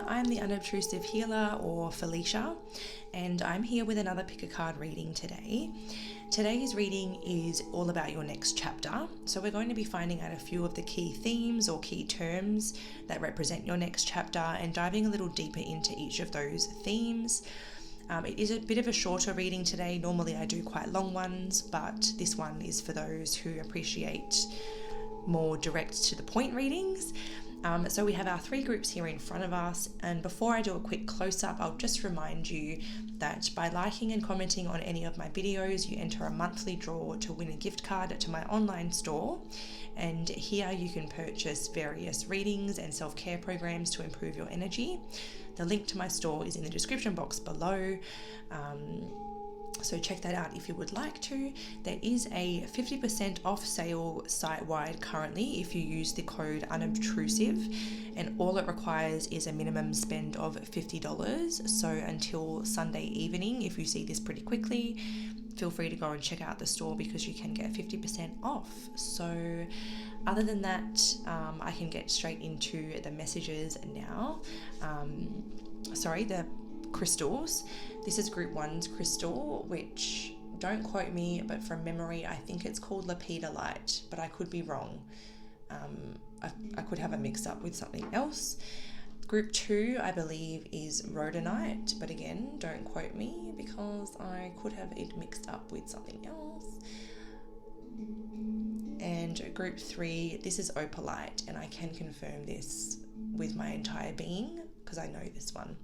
I'm the unobtrusive healer, or Felicia, and I'm here with another pick a card reading today. Today's reading is all about your next chapter, so we're going to be finding out a few of the key themes or key terms that represent your next chapter and diving a little deeper into each of those themes. It is a bit of a shorter reading today. Normally I do quite long ones, but this one is for those who appreciate more direct to the point readings. So we have our three groups here in front of us, and before I do a quick close-up, I'll just remind you that by liking and commenting on any of my videos, you enter a monthly draw to win a gift card to my online store, and here you can purchase various readings and self-care programs to improve your energy. The link to my store is in the description box below. So check that out if you would like to. There is a 50% off sale site-wide currently if you use the code unobtrusive, and all it requires is a minimum spend of $50. So until Sunday evening, if you see this pretty quickly, feel free to go and check out the store because you can get 50% off. So other than that, I can get straight into the messages now. The crystals. This is group 1's crystal, which, don't quote me, but from memory I think it's called lepidolite, but I could be wrong. I could have a mix up with something else. Group 2 I believe is rhodonite, but again, don't quote me because I could have it mixed up with something else. And group 3, this is opalite, and I can confirm this with my entire being because I know this one.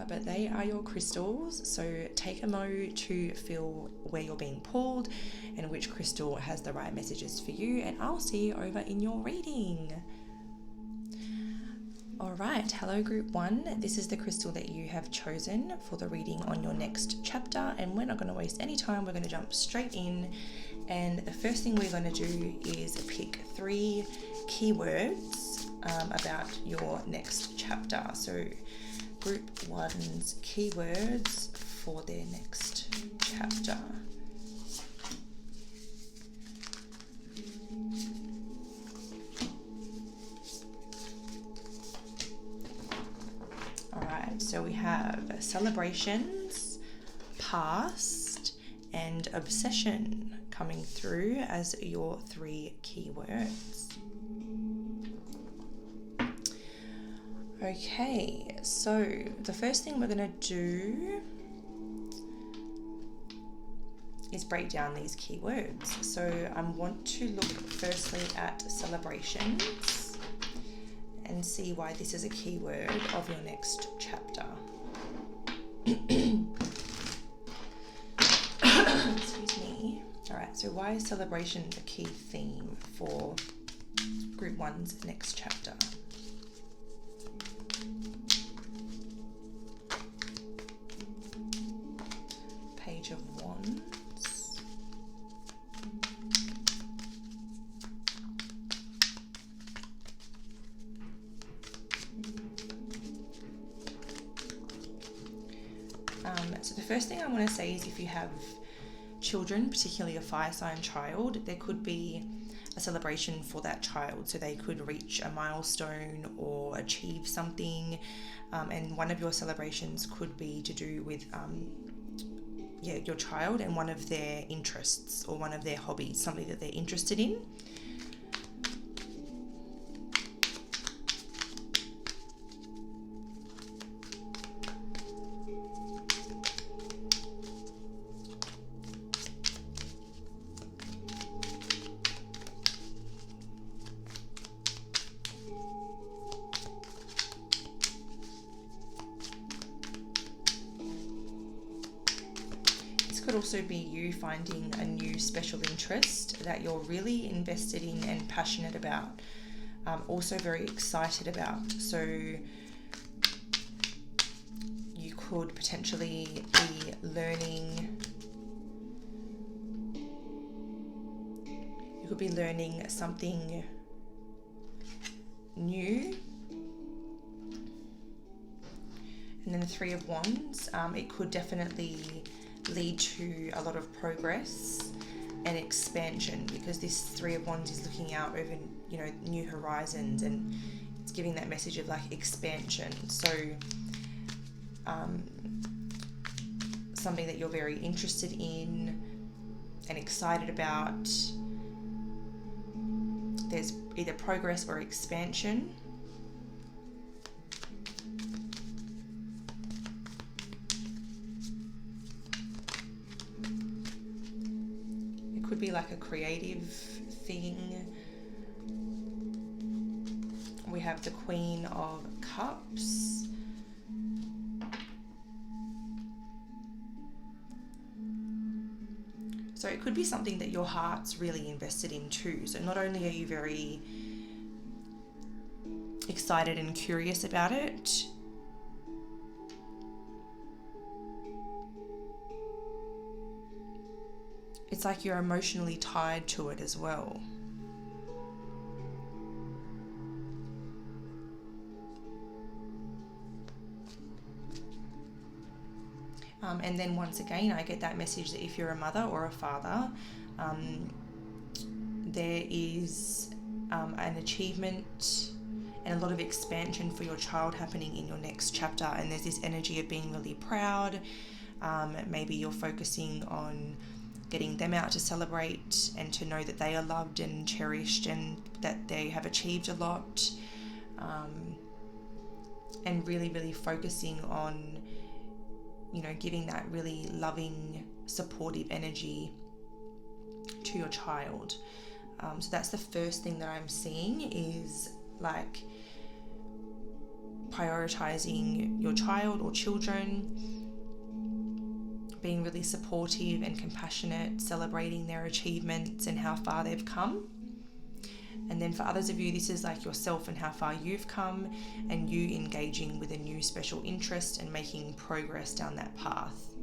But they are your crystals, so take a mo to feel where you're being pulled and which crystal has the right messages for you, and I'll see you over in your reading. Alright, hello group 1, this is the crystal that you have chosen for the reading on your next chapter, and we're not going to waste any time, we're going to jump straight in, and the first thing we're going to do is pick 3 keywords about your next chapter. So group 1's keywords for their next chapter. Alright, so we have celebrations, past, and obsession coming through as your 3 keywords. Okay, so the first thing we're going to do is break down these keywords. So I want to look firstly at celebrations and see why this is a keyword of your next chapter. Excuse me. All right, so why is celebrations a key theme for group 1's next chapter? Page of Wands. So the first thing I want to say is if you have children, particularly a fire sign child, there could be a celebration for that child. So they could reach a milestone or achieve something, and one of your celebrations could be to do with your child and one of their interests or one of their hobbies, something that they're interested in. Could also be you finding a new special interest that you're really invested in and passionate about, also very excited about. So you could potentially be learning, something new. And then the 3 of Wands, it could definitely lead to a lot of progress and expansion, because this 3 of Wands is looking out over, new horizons, and it's giving that message of like expansion. So something that you're very interested in and excited about. There's either progress or expansion. It could be like a creative thing. We have the Queen of Cups. So it could be something that your heart's really invested in too. So not only are you very excited and curious about it, it's like you're emotionally tied to it as well. And then once again, I get that message that if you're a mother or a father, there is an achievement and a lot of expansion for your child happening in your next chapter. And there's this energy of being really proud. Maybe you're focusing on getting them out to celebrate and to know that they are loved and cherished and that they have achieved a lot. And really, really focusing on, you know, giving that really loving, supportive energy to your child. So that's the first thing that I'm seeing, is like prioritizing your child or children, being really supportive and compassionate, celebrating their achievements and how far they've come. And then for others of you, this is like yourself and how far you've come, and you engaging with a new special interest and making progress down that path.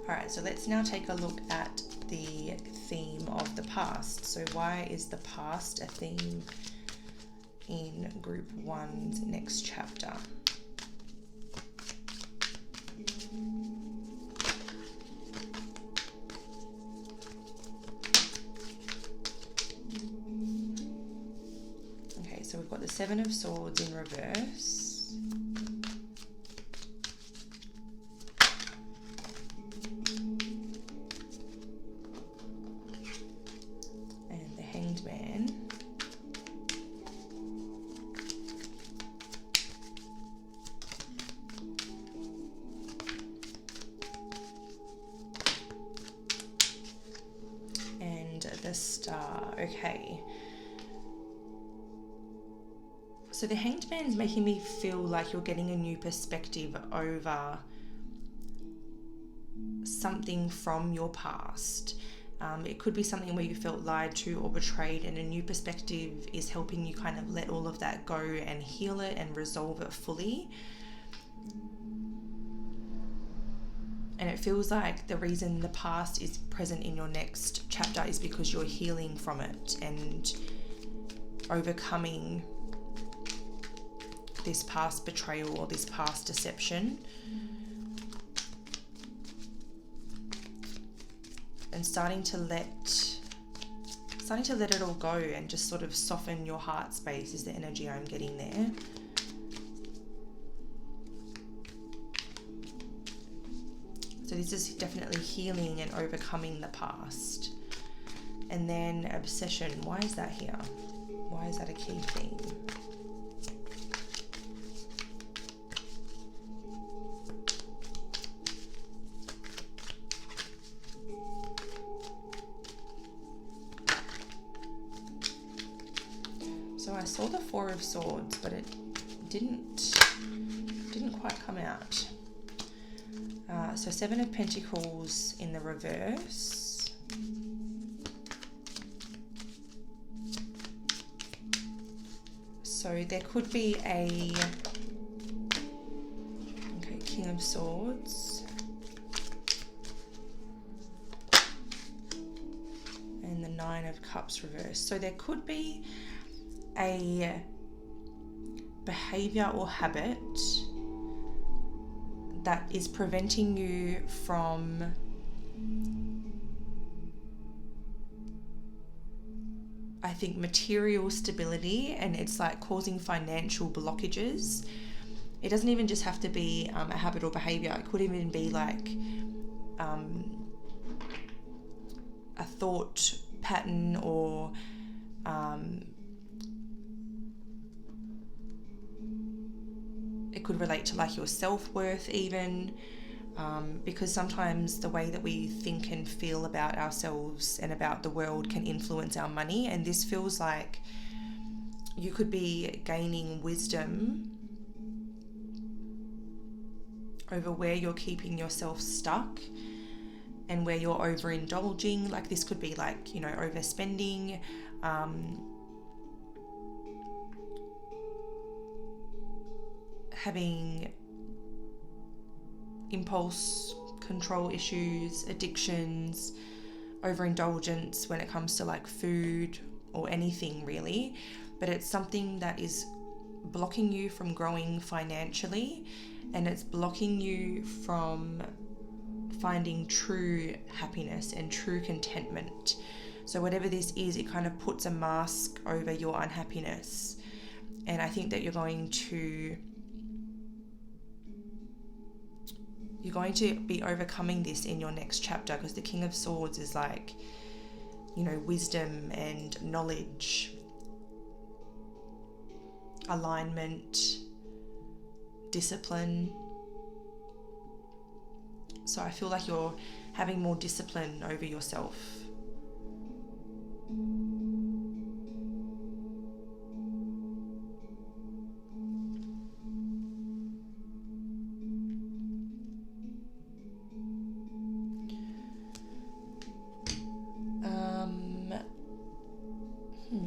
All right, so let's now take a look at the theme of the past. So why is the past a theme in Group 1's next chapter? Okay, so we've got the Seven of Swords in reverse. And the Hanged Man. And the Star. Okay. So the Hanged Man is making me feel like you're getting a new perspective over something from your past. It could be something where you felt lied to or betrayed, and a new perspective is helping you kind of let all of that go and heal it and resolve it fully. And it feels like the reason the past is present in your next chapter is because you're healing from it and overcoming this past betrayal or this past deception, and starting to let it all go and just sort of soften your heart space is the energy I'm getting there. So this is definitely healing and overcoming the past. And then obsession, why is that here? Why is that a key theme? So I saw the Four of Swords, but it didn't quite come out. So Seven of Pentacles in the reverse. So there could be a King of Swords. And the Nine of Cups reversed. So there could be a behavior or habit that is preventing you from I think, material stability, and it's like causing financial blockages. It doesn't even just have to be a habit or behavior. It could even be like a thought pattern, or it could relate to like your self-worth even, because sometimes the way that we think and feel about ourselves and about the world can influence our money. And this feels like you could be gaining wisdom over where you're keeping yourself stuck and where you're overindulging. Like this could be like, you know, overspending, having impulse control issues, addictions, overindulgence when it comes to like food or anything really. But it's something that is blocking you from growing financially, and it's blocking you from finding true happiness and true contentment. So whatever this is, it kind of puts a mask over your unhappiness. And I think that you're going to be overcoming this in your next chapter, because the King of Swords is like, you know, wisdom and knowledge, alignment, discipline. So I feel like you're having more discipline over yourself.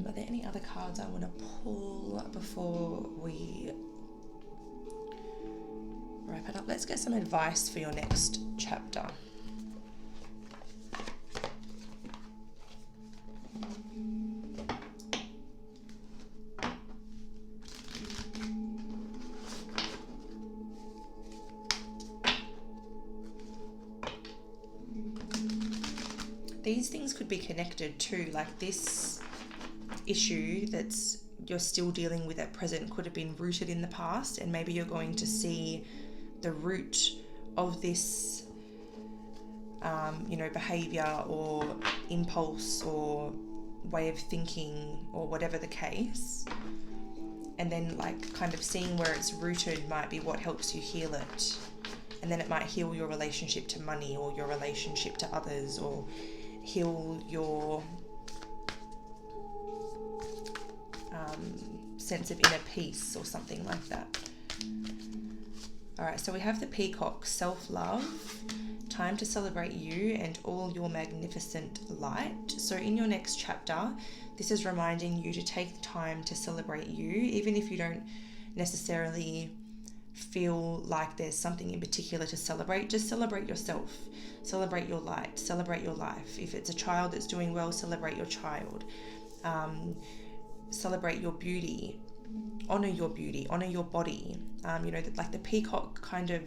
Are there any other cards I want to pull before we wrap it up? Let's get some advice for your next chapter. These things could be connected too, like this issue that's you're still dealing with at present could have been rooted in the past, and maybe you're going to see the root of this behavior or impulse or way of thinking or whatever the case, and then like kind of seeing where it's rooted might be what helps you heal it. And then it might heal your relationship to money or your relationship to others, or heal your sense of inner peace or something like that. All right, so we have the Peacock, self-love, time to celebrate you and all your magnificent light. So in your next chapter, this is reminding you to take time to celebrate you, even if you don't necessarily feel like there's something in particular to celebrate. Just celebrate yourself, celebrate your light, celebrate your life. If it's a child that's doing well, celebrate your child. Celebrate your beauty, honor your beauty, honor your body. Like the peacock kind of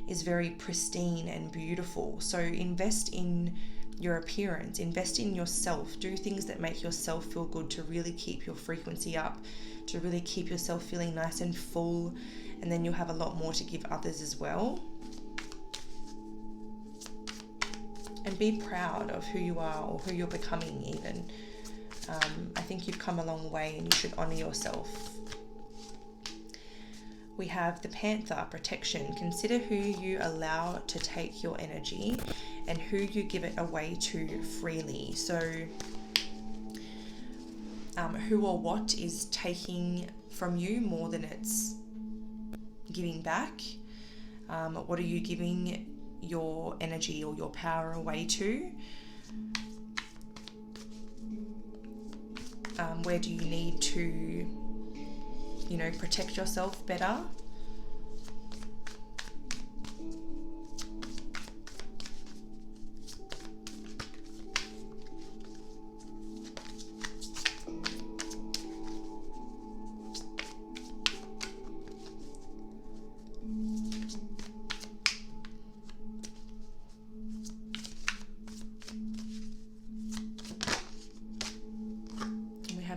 is very pristine and beautiful. So invest in your appearance, invest in yourself, do things that make yourself feel good to really keep your frequency up, to really keep yourself feeling nice and full, and then you'll have a lot more to give others as well. And be proud of who you are or who you're becoming even. I think you've come a long way and you should honor yourself. We have the Panther, protection. Consider who you allow to take your energy and who you give it away to freely. So who or what is taking from you more than it's giving back? What are you giving your energy or your power away to? Where do you need to, protect yourself better?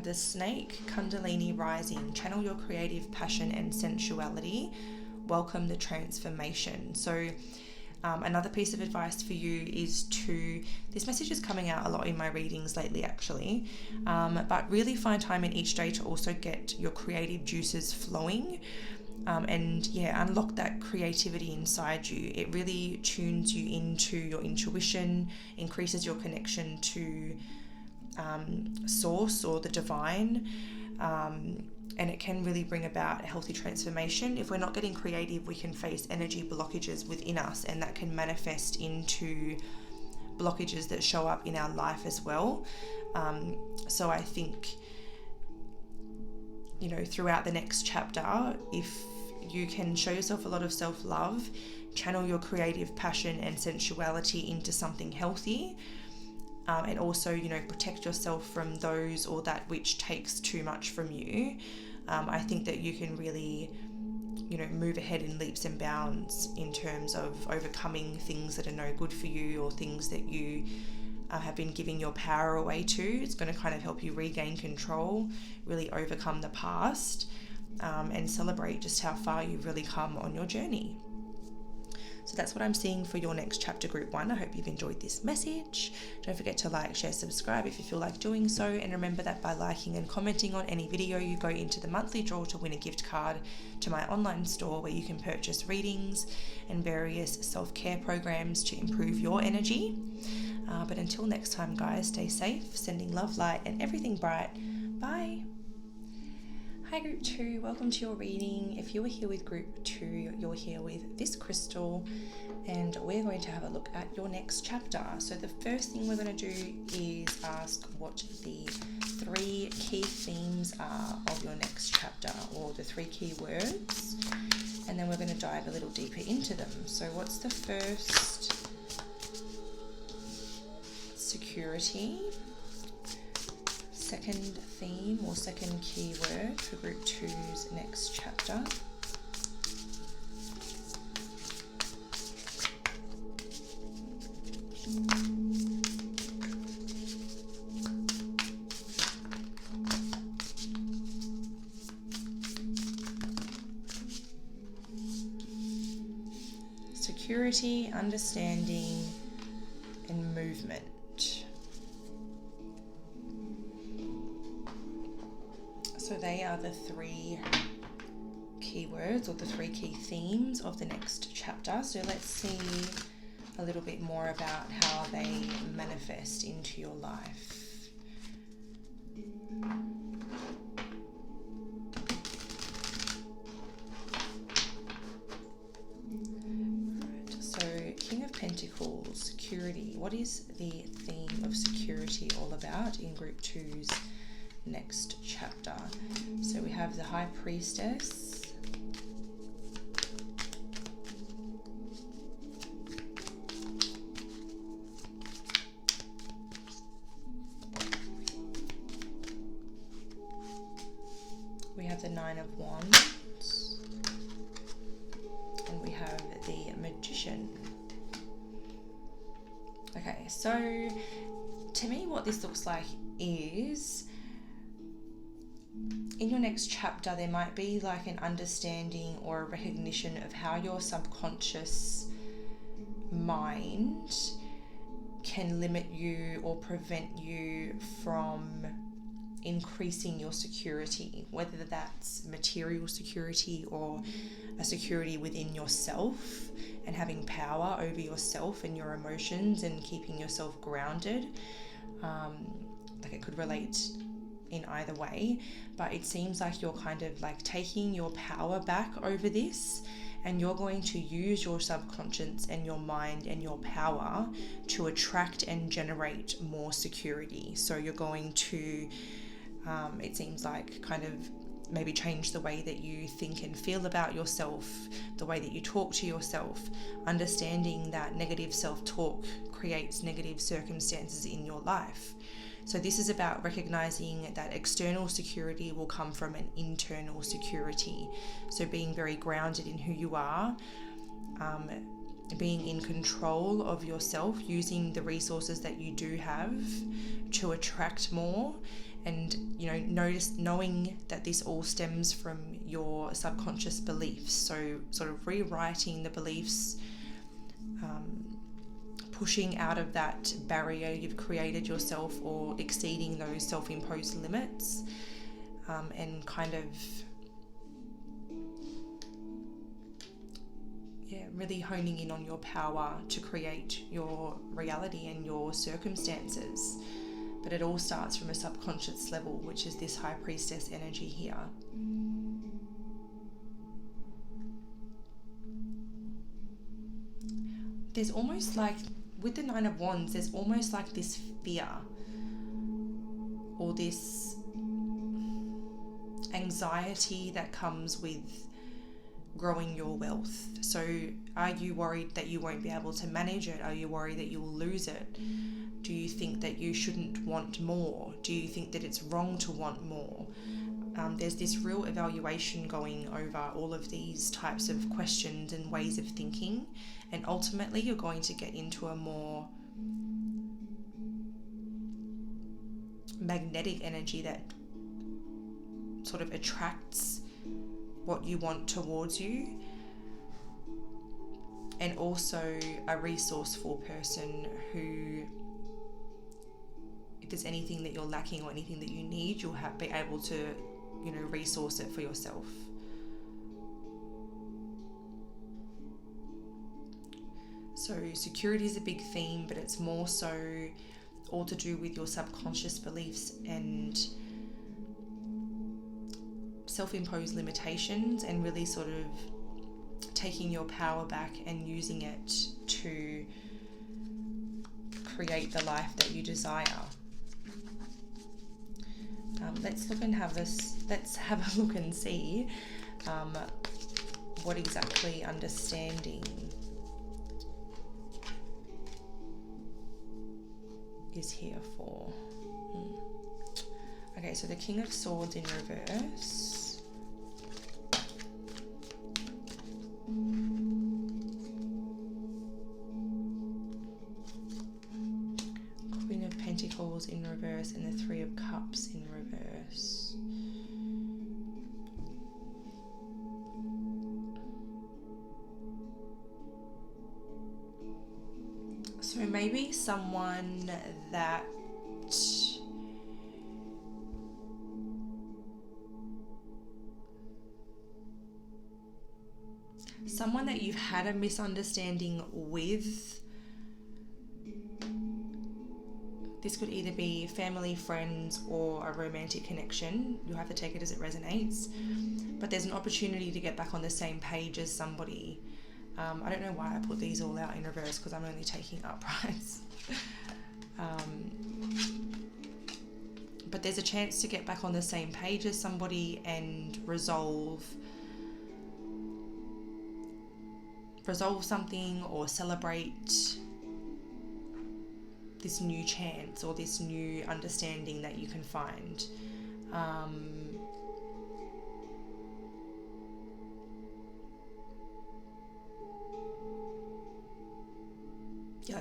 have the Snake Kundalini rising. Channel your creative passion and sensuality. Welcome the transformation. So another piece of advice for you is this message is coming out a lot in my readings lately actually, but really find time in each day to also get your creative juices flowing, and unlock that creativity inside you. It really tunes you into your intuition, increases your connection to source or the divine, and it can really bring about a healthy transformation. If we're not getting creative, we can face energy blockages within us, and that can manifest into blockages that show up in our life as well. So I think, throughout the next chapter, if you can show yourself a lot of self-love, channel your creative passion and sensuality into something healthy, and also, protect yourself from those or that which takes too much from you, I think that you can really, move ahead in leaps and bounds in terms of overcoming things that are no good for you, or things that you have been giving your power away to. It's going to kind of help you regain control, really overcome the past, and celebrate just how far you've really come on your journey. So that's what I'm seeing for your next chapter, group 1. I hope you've enjoyed this message. Don't forget to like, share, subscribe if you feel like doing so. And remember that by liking and commenting on any video, you go into the monthly draw to win a gift card to my online store, where you can purchase readings and various self-care programs to improve your energy. But until next time, guys, stay safe, sending love, light, and everything bright. Bye. Hi group 2, welcome to your reading. If you are here with group 2, you're here with this crystal, and we're going to have a look at your next chapter. So the first thing we're going to do is ask what the 3 key themes are of your next chapter, or the 3 key words, and then we're going to dive a little deeper into them. So what's the first? Security. Second theme or second keyword for group 2's next chapter. Security, understanding, and movement. So they are the 3 keywords, or the 3 key themes of the next chapter. So let's see a little bit more about how they manifest into your life. Right, so King of Pentacles, security. What is the theme of security all about in group 2's next chapter? So we have the High Priestess, we have the 9 of Wands, and we have the Magician. Okay, so to me what this looks like is, in your next chapter, there might be like an understanding or a recognition of how your subconscious mind can limit you or prevent you from increasing your security, whether that's material security or a security within yourself and having power over yourself and your emotions and keeping yourself grounded. Like it could relate in either way, but it seems like you're kind of like taking your power back over this, and you're going to use your subconscious and your mind and your power to attract and generate more security. So you're going to, it seems like, kind of maybe change the way that you think and feel about yourself, the way that you talk to yourself, understanding that negative self-talk creates negative circumstances in your life. So this is about recognizing that external security will come from an internal security. So being very grounded in who you are, being in control of yourself, using the resources that you do have to attract more, And, knowing that this all stems from your subconscious beliefs. So sort of rewriting the beliefs, pushing out of that barrier you've created yourself, or exceeding those self-imposed limits, and kind of really honing in on your power to create your reality and your circumstances. But it all starts from a subconscious level, which is this high priestess energy here. There's almost like, with the Nine of Wands, there's almost like this fear or this anxiety that comes with growing your wealth. So are you worried that you won't be able to manage it? Are you worried that you will lose it? Do you think that you shouldn't want more? Do you think that it's wrong to want more? There's this real evaluation going over all of these types of questions and ways of thinking, and ultimately you're going to get into a more magnetic energy that sort of attracts what you want towards you, and also a resourceful person who, if there's anything that you're lacking or anything that you need, you'll be able to, resource it for yourself. So security is a big theme, but it's more so all to do with your subconscious beliefs and self-imposed limitations, and really sort of taking your power back and using it to create the life that you desire. Let's have a look and see what exactly understanding is here for. Okay, so the King of Swords in reverse. Queen of Pentacles in reverse, and the Three of Cups in reverse. So maybe someone that you've had a misunderstanding with. This could either be family, friends, or a romantic connection. You'll have to take it as it resonates. But there's an opportunity to get back on the same page as somebody. I don't know why I put these all out in reverse, because I'm only taking uprights. But there's a chance to get back on the same page as somebody and resolve something, or celebrate this new chance or this new understanding that you can find.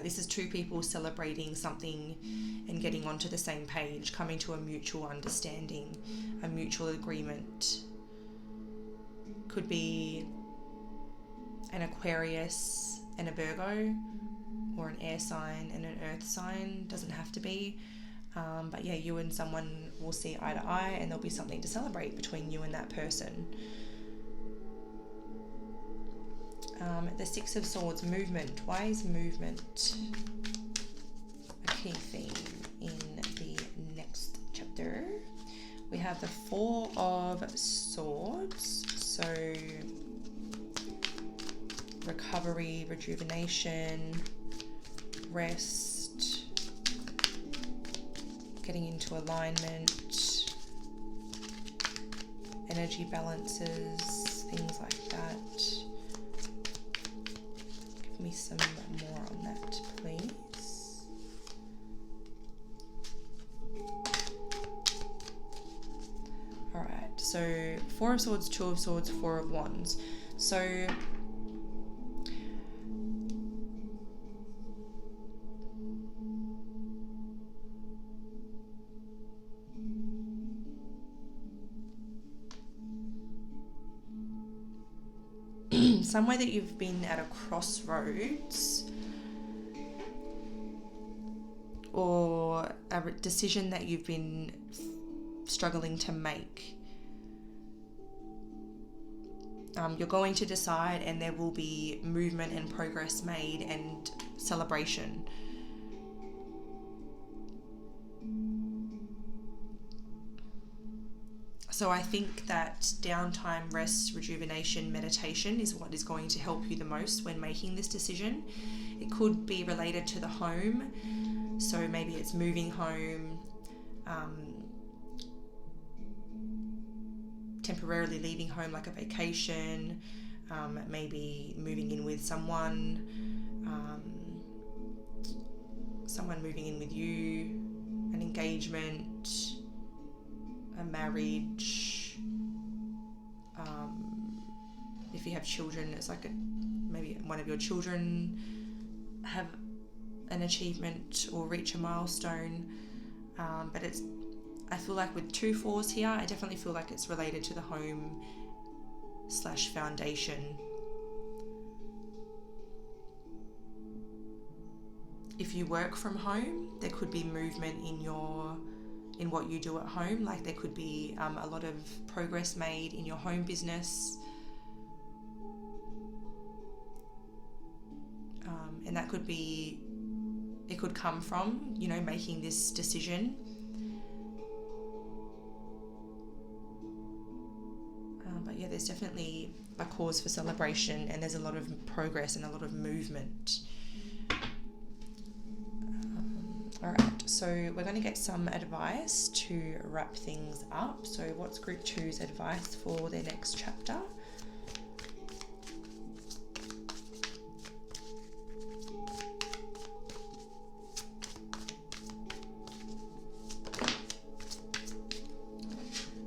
This is two people celebrating something and getting onto the same page, coming to a mutual understanding, a mutual agreement. Could be an Aquarius and a Virgo, or an air sign and an earth sign. Doesn't have to be. But yeah, you and someone will see eye to eye, and there'll be something to celebrate between you and that person. The Six of Swords, movement. Why is movement a key theme in the next chapter? We have the Four of Swords. So recovery, rejuvenation, rest, getting into alignment, energy balances, things like that. Give me some more on that, please. Alright, so Four of Swords, Two of Swords, Four of Wands. So somewhere that you've been at a crossroads, or a decision that you've been struggling to make. You're going to decide, and there will be movement and progress made and celebration. So I think that downtime, rest, rejuvenation, meditation is what is going to help you the most when making this decision. It could be related to the home. So maybe it's moving home, temporarily leaving home like a vacation, maybe moving in with someone, someone moving in with you, an engagement, a marriage. If you have children, it's like maybe one of your children have an achievement or reach a milestone. But I feel like with 2 4s here, I definitely feel like it's related to the home / foundation. If you work from home, there could be movement in what you do at home. Like there could be a lot of progress made in your home business. And that could be, it could come from, making this decision. But yeah, there's definitely a cause for celebration, and there's a lot of progress and a lot of movement. Alright, so we're going to get some advice to wrap things up. So what's Group 2's advice for their next chapter?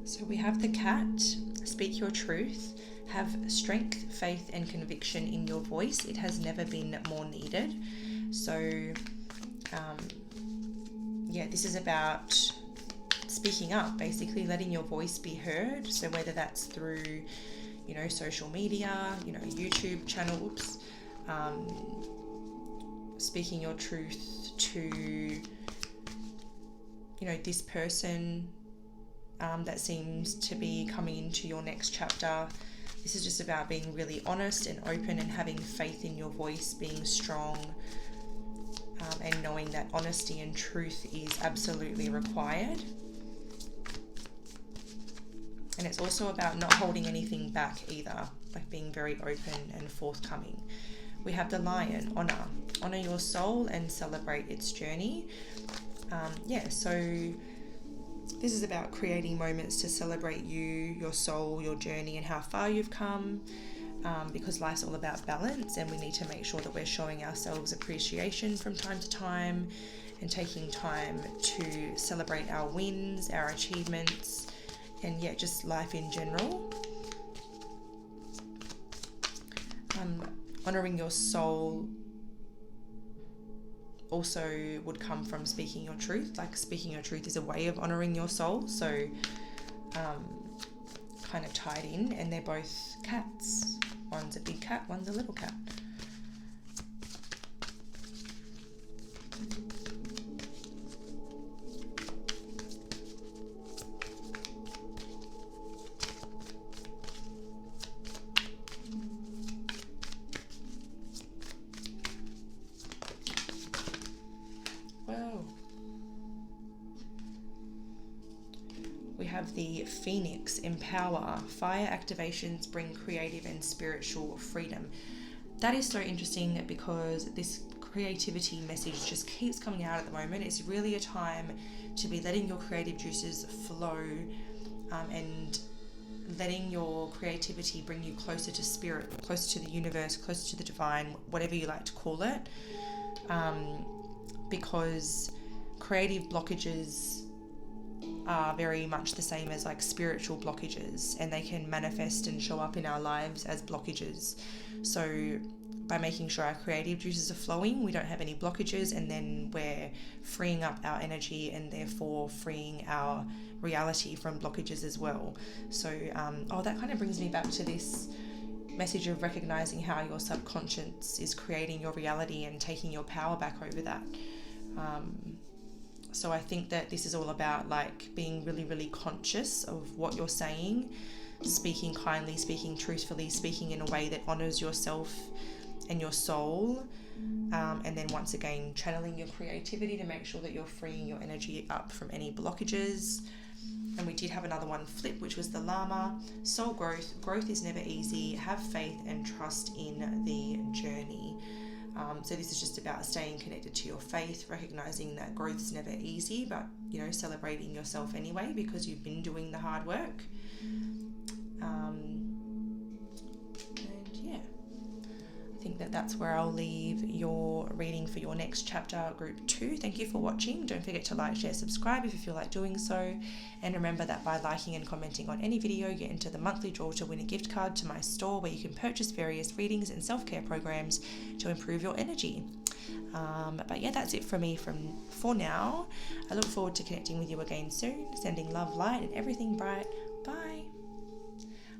So we have the cat. Speak your truth. Have strength, faith, and conviction in your voice. It has never been more needed. So, this is about speaking up, basically letting your voice be heard. So whether that's through, social media, YouTube channels, speaking your truth to, this person that seems to be coming into your next chapter. This is just about being really honest and open and having faith in your voice, being strong, and knowing that honesty and truth is absolutely required. And it's also about not holding anything back either, like being very open and forthcoming. We have the lion, honor. Honor your soul and celebrate its journey. So this is about creating moments to celebrate you, your soul, your journey, and how far you've come, because life's all about balance, and we need to make sure that we're showing ourselves appreciation from time to time and taking time to celebrate our wins, our achievements, and just life in general. Honouring your soul also would come from speaking your truth. Like speaking your truth is a way of honouring your soul. So kind of tied in, and they're both cats. One's a big cat, one's a little cat. We have the Phoenix, empower. Fire activations bring creative and spiritual freedom. That is so interesting because this creativity message just keeps coming out at the moment. It's really a time to be letting your creative juices flow, and letting your creativity bring you closer to spirit, closer to the universe, closer to the divine, whatever you like to call it. Because creative blockages are very much the same as like spiritual blockages, and they can manifest and show up in our lives as blockages. So by making sure our creative juices are flowing, we don't have any blockages, and then we're freeing up our energy and therefore freeing our reality from blockages as well. So that kind of brings me back to this message of recognizing how your subconscious is creating your reality and taking your power back over that. So I think that this is all about like being really, really conscious of what you're saying, speaking kindly, speaking truthfully, speaking in a way that honors yourself and your soul. And then once again, channeling your creativity to make sure that you're freeing your energy up from any blockages. And we did have another one flip, which was the llama. Soul growth. Growth is never easy. Have faith and trust in the journey. So this is just about staying connected to your faith, recognizing that growth is never easy, but, you know, celebrating yourself anyway because you've been doing the hard work. I think that that's where I'll leave your reading for your next chapter, group 2. Thank you for watching. Don't forget to like, share, subscribe if you feel like doing so. And remember that by liking and commenting on any video, you enter the monthly draw to win a gift card to my store where you can purchase various readings and self-care programs to improve your energy. But yeah, that's it for me for now. I look forward to connecting with you again soon. Sending love, light, and everything bright. Bye.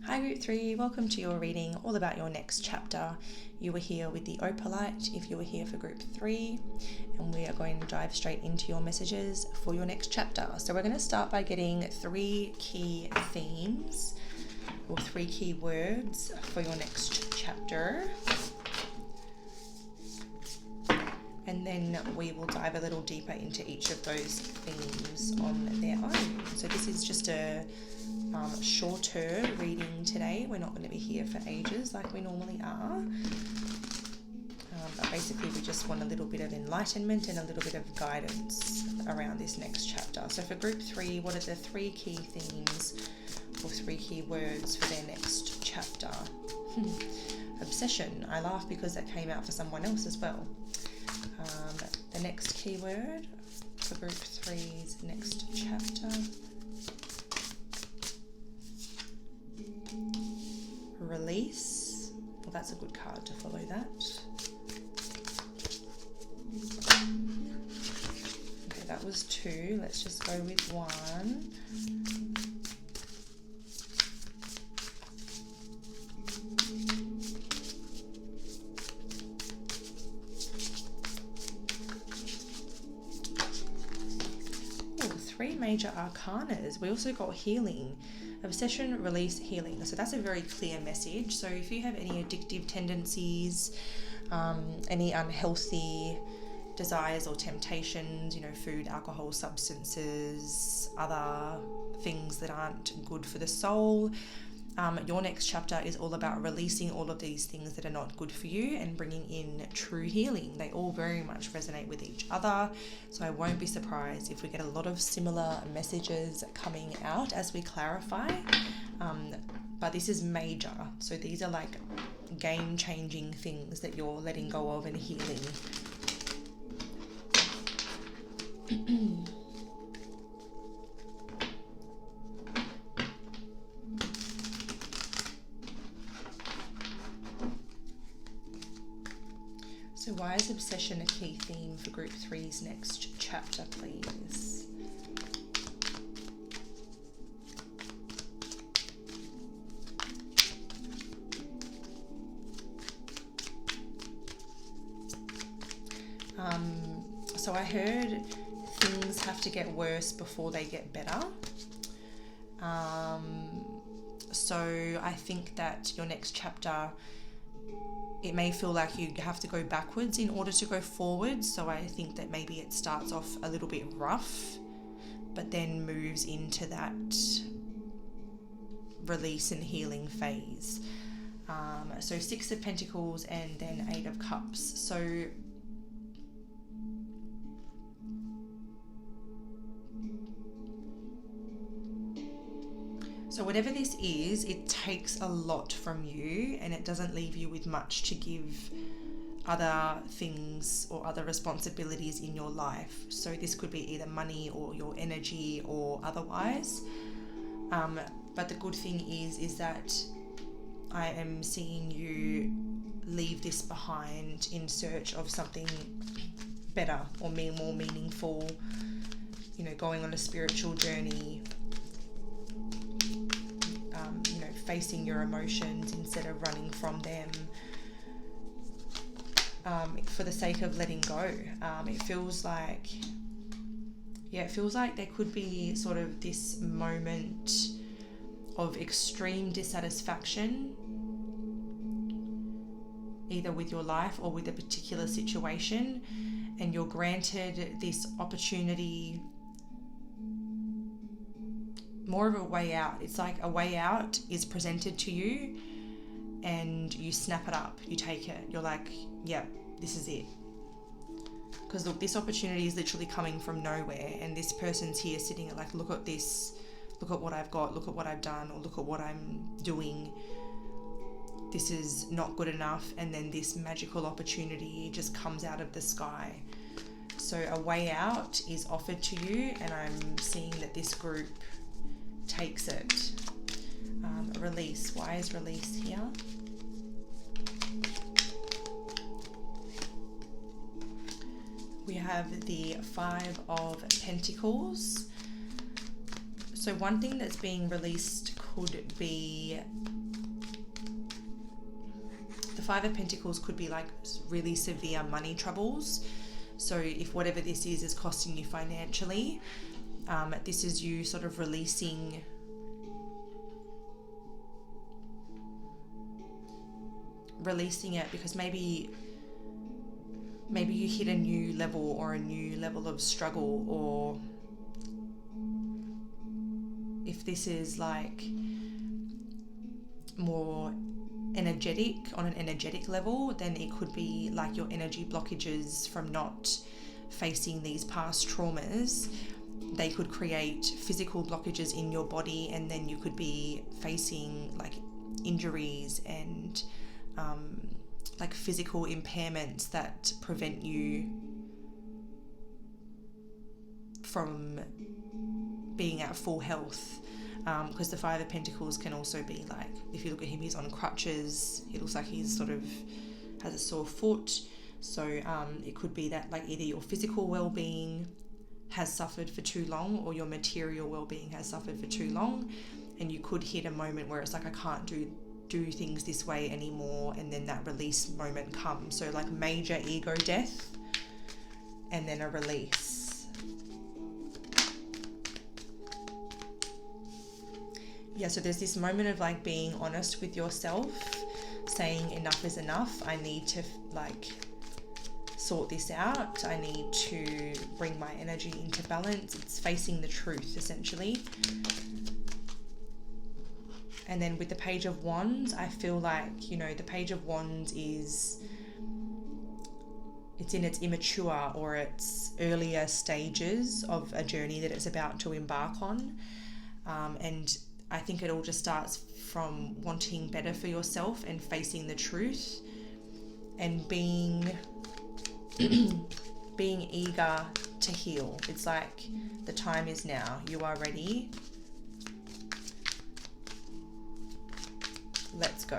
Hi Group 3, welcome to your reading all about your next chapter. You were here with the Opalite if you were here for Group 3, and we are going to dive straight into your messages for your next chapter. So we're going to start by getting 3 key themes or 3 key words for your next chapter. And then we will dive a little deeper into each of those themes on their own. So this is just a shorter reading today. We're not going to be here for ages like we normally are. But basically we just want a little bit of enlightenment and a little bit of guidance around this next chapter. So for Group 3, what are the 3 key themes or 3 key words for their next chapter? Obsession. I laugh because that came out for someone else as well. The next key word for Group 3's next chapter. Release. Well, that's a good card to follow that. Okay, that was 2. Let's just go with 1. Major arcanas. We also got healing, obsession, release, healing. So that's a very clear message. So if you have any addictive tendencies, any unhealthy desires or temptations, you know, food, alcohol, substances, other things that aren't good for the soul, your next chapter is all about releasing all of these things that are not good for you and bringing in true healing. They all very much resonate with each other, so I won't be surprised if we get a lot of similar messages coming out as we clarify. But this is major, so these are like game-changing things that you're letting go of and healing. So why is obsession a key theme for Group 3's next chapter, please? So I heard things have to get worse before they get better. So I think that your next chapter, it may feel like you have to go backwards in order to go forward. So I think that maybe it starts off a little bit rough, but then moves into that release and healing phase. So 6 of Pentacles and then 8 of Cups. So whatever this is, it takes a lot from you and it doesn't leave you with much to give other things or other responsibilities in your life. So this could be either money or your energy or otherwise. But the good thing is that I am seeing you leave this behind in search of something better or more meaningful, you know, going on a spiritual journey, facing your emotions instead of running from them, for the sake of letting go. It feels like there could be sort of this moment of extreme dissatisfaction, either with your life or with a particular situation, and you're granted this opportunity, more of a way out. It's like a way out is presented to you and you snap it up, you take it, you're like, yeah, this is it. Because look, this opportunity is literally coming from nowhere, and this person's here sitting at like, look at this, look at what I've got, look at what I've done, or look at what I'm doing. This is not good enough. And then this magical opportunity just comes out of the sky. So a way out is offered to you, and I'm seeing that this group takes it. Release. Why is release here? We have the 5 of Pentacles. So one thing that's being released could be, the 5 of Pentacles could be like really severe money troubles. So if whatever this is costing you financially, this is you sort of releasing it, because maybe you hit a new level or a new level of struggle, or if this is like more energetic, on an energetic level, then it could be like your energy blockages from not facing these past traumas. They could create physical blockages in your body, and then you could be facing like injuries and like physical impairments that prevent you from being at full health. Because the 5 of Pentacles can also be like, if you look at him, he's on crutches. It looks like he's sort of has a sore foot. So it could be that like either your physical well-being has suffered for too long, or your material well-being has suffered for too long, and you could hit a moment where it's like, I can't do things this way anymore, and then that release moment comes. So like major ego death and then a release. Yeah, so there's this moment of like being honest with yourself, saying enough is enough. I need to like sort this out. I need to bring my energy into balance. It's facing the truth, essentially. And then with the Page of Wands, I feel like, you know, the Page of Wands it's in its immature or its earlier stages of a journey that it's about to embark on. And I think it all just starts from wanting better for yourself and facing the truth and being eager to heal. It's like the time is now. You are ready. Let's go.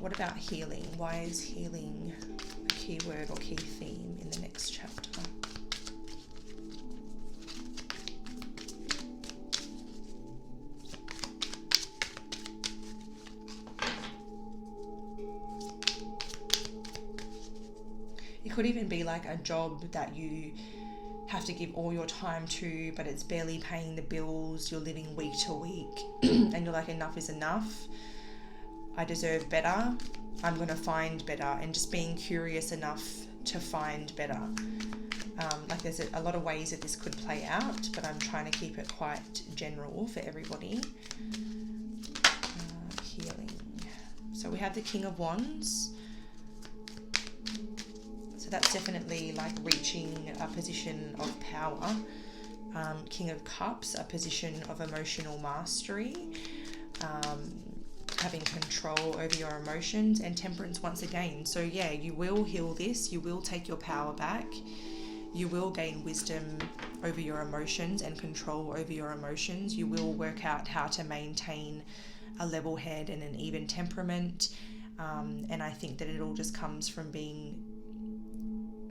What about healing? Why is healing a key word or key theme in the next chapter? It could even be like a job that you have to give all your time to, but it's barely paying the bills. You're living week to week and you're like, enough is enough. I deserve better. I'm going to find better, and just being curious enough to find better. Like there's a lot of ways that this could play out, but I'm trying to keep it quite general for everybody. Healing. So we have the King of Wands. That's definitely like reaching a position of power. King of Cups, a position of emotional mastery, having control over your emotions, and Temperance once again. So yeah, you will heal this, you will take your power back, you will gain wisdom over your emotions and control over your emotions. You will work out how to maintain a level head and an even temperament. And I think that it all just comes from being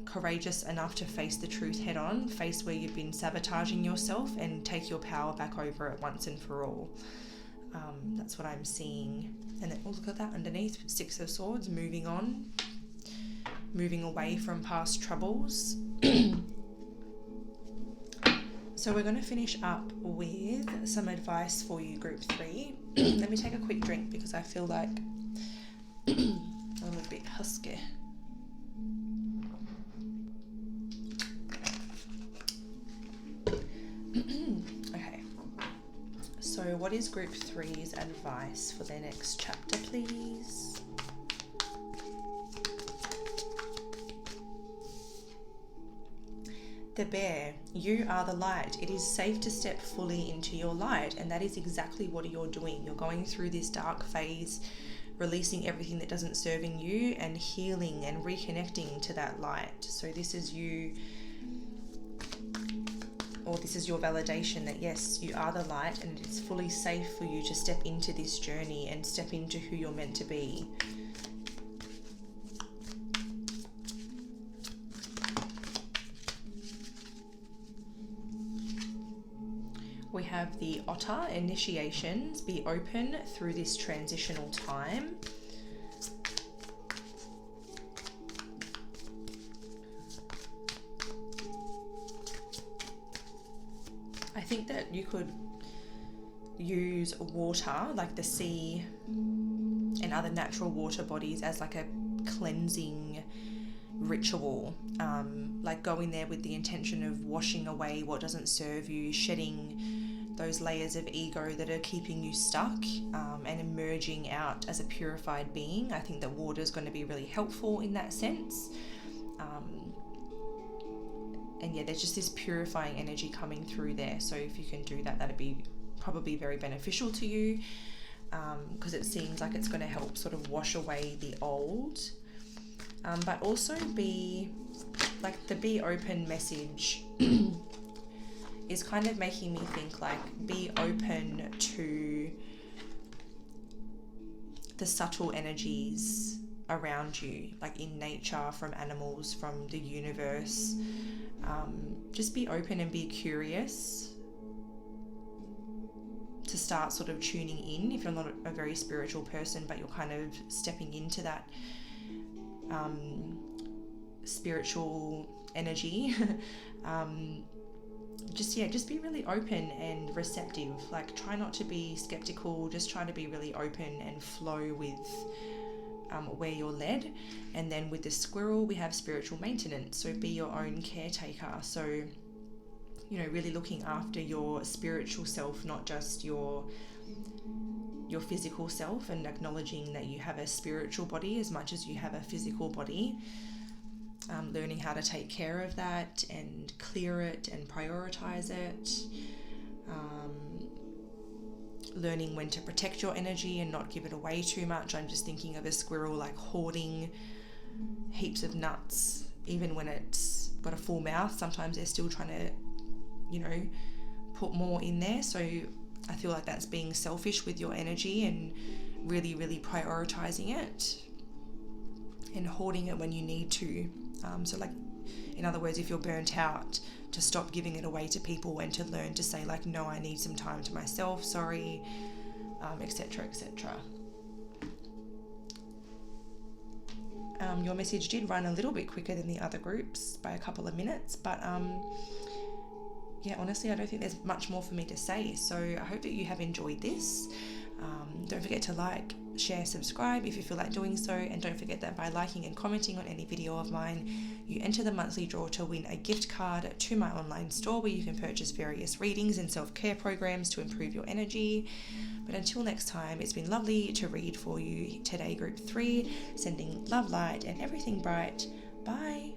courageous enough to face the truth head on, face where you've been sabotaging yourself, and take your power back over it once and for all. That's what I'm seeing. And then, oh, look at that underneath, 6 of Swords, moving on, moving away from past troubles. So we're going to finish up with some advice for you, Group 3. Let me take a quick drink because I feel like I'm a little bit husky. Okay. So what is Group 3's advice for their next chapter, please? The Bear, you are the light. It is safe to step fully into your light, and that is exactly what you're doing. You're going through this dark phase, releasing everything that doesn't serve in you and healing and reconnecting to that light. So this is you, or this is your validation that yes, you are the light, and it's fully safe for you to step into this journey and step into who you're meant to be. We have the Otter, initiations. Be open through this transitional time. I think that you could use water, like the sea and other natural water bodies, as like a cleansing ritual. Like go in there with the intention of washing away what doesn't serve you, shedding those layers of ego that are keeping you stuck, and emerging out as a purified being. I think that water is going to be really helpful in that sense. And yeah, there's just this purifying energy coming through there. So if you can do that, that'd be probably very beneficial to you, because it seems like it's going to help sort of wash away the old. But also be open message is kind of making me think like be open to the subtle energies around you, like in nature, from animals, from the universe. Just be open and be curious to start sort of tuning in if you're not a very spiritual person, but you're kind of stepping into that spiritual energy. Just be really open and receptive. Like, try not to be skeptical, just try to be really open and flow with where you're led. And then with the Squirrel, we have spiritual maintenance, so be your own caretaker. So, you know, really looking after your spiritual self, not just your physical self, and acknowledging that you have a spiritual body as much as you have a physical body. Learning how to take care of that and clear it and prioritize it. Learning when to protect your energy and not give it away too much. I'm just thinking of a squirrel like hoarding heaps of nuts, even when it's got a full mouth. Sometimes they're still trying to, you know, put more in there. So I feel like that's being selfish with your energy and really, really prioritizing it and hoarding it when you need to. So like, in other words, if you're burnt out, to stop giving it away to people and to learn to say like, no, I need some time to myself, sorry, etc., etc. Your message did run a little bit quicker than the other groups by a couple of minutes, but yeah, honestly, I don't think there's much more for me to say. So I hope that you have enjoyed this. Don't forget to like, share, subscribe if you feel like doing so, and don't forget that by liking and commenting on any video of mine, you enter the monthly draw to win a gift card to my online store where you can purchase various readings and self-care programs to improve your energy. But until next time, it's been lovely to read for you today, Group 3, sending love, light, and everything bright. Bye.